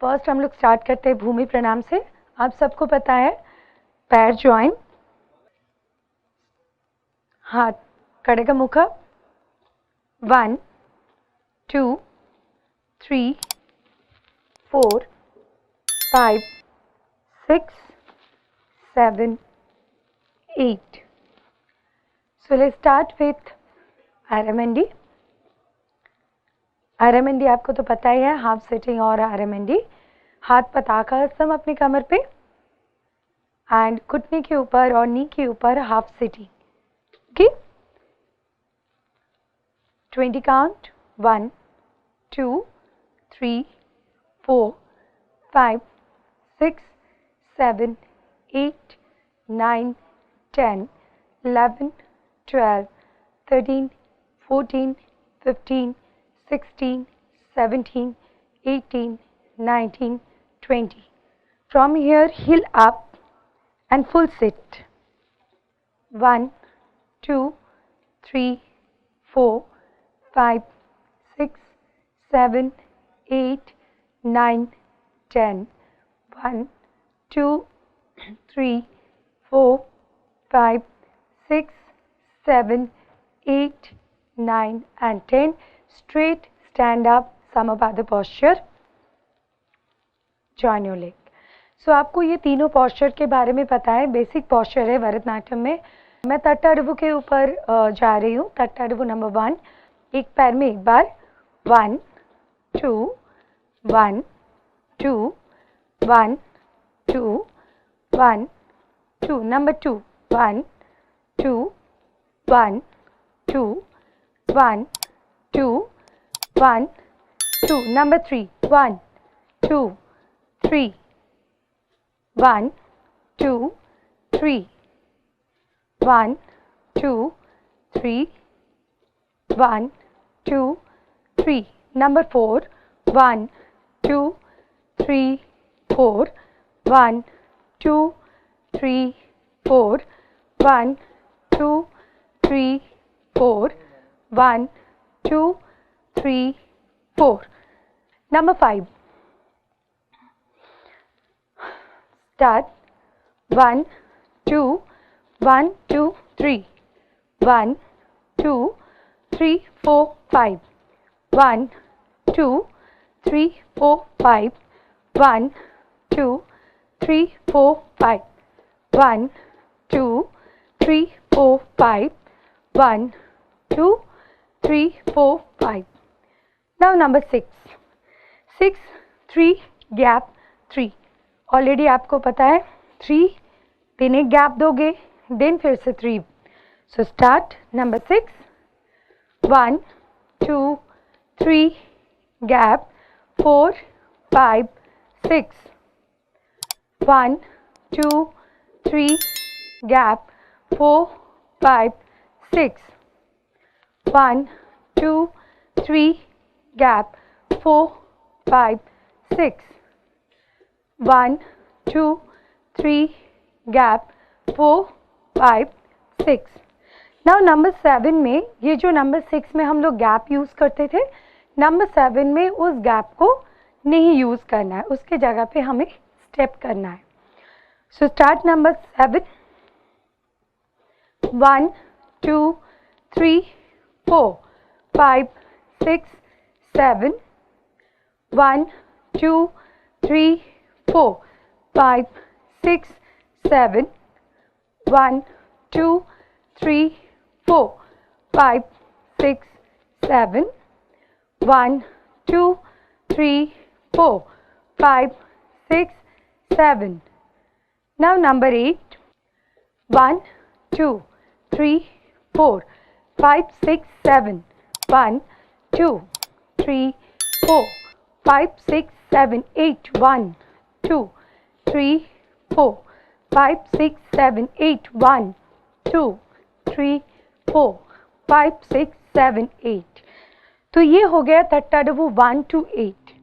First हम लोग start करते हैं भूमि प्रणाम से। आप सबको पता है, पैर ज्वाइन, हाथ कड़े मुख, 1 2 3 4 5 6 7 8. So let's start with RMND. RMND आपको तो पता ही है, हाफ सिटिंग और RMND। हाथ पताका आसन अपनी कमर पे एंड घुटने के ऊपर और नी के ऊपर half sitting. Okay, 20 count, 1 2 3 4 5 6 7 8 9 10 11 12 13 14 15 16 17 18 19 20. From here, heel up and full sit. 1 2 3 4 5 6 7 8 9 10. 1 2 3 4 5 6 7 8 9 and 10. Straight stand up, Samabada posture. Join your leg. So आपको ये तीनों पॉस्चर के बारे में पता है। बेसिक पॉस्चर है भरतनाट्यम में। मैं तट्टा अडवु के ऊपर जा रही हूँ। तट्टा अडवु नंबर 1, एक पैर में एक बार, 1 2 1 2 1 2 1 2, number 2 1 2 1 2 1 2 1 2, number 3 1 2 3 1 2 3 1 2 3 1 2 3, number 4 1 2 3 4 1 2 3 4 1 2 3 4 1 2 3 4, number 5. Start. 1 2 1 2 3 1 2 3 4 5 1 2 3 4 5 1 2 3 4 5 1 2 3 4 5 1 2 3 4 5. Now number 6 3 gap 3. Already आपको पता है, 3 देन एक गैप दोगे, देन फिर से 3. So start number 6 1 2 3 gap 4 5 6 1 2 3 gap 4 5 6 1 2 3 gap 4 5 6 1 2 3 gap 4 5 6. Now number 7 में, ये जो नंबर 6 में हम लोग गैप यूज़ करते थे, नंबर 7 में उस गैप को नहीं यूज़ करना है, उसके जगह पे हमें स्टेप करना है. So start number 7 1 2 3 4 5 6 7 1 2 3 4 5 6 7 1 2 3 4 5 6 7 1 2 3 4 5 6 7. Now number 8 1 2 3 4 5 6 7 1 2 3 4 5 6 7 8 1 2 3 4 5 6 7 8 1 2 3 4 5 6 7 8. तो ये हो गया तट्टा अडवु 1 to 8.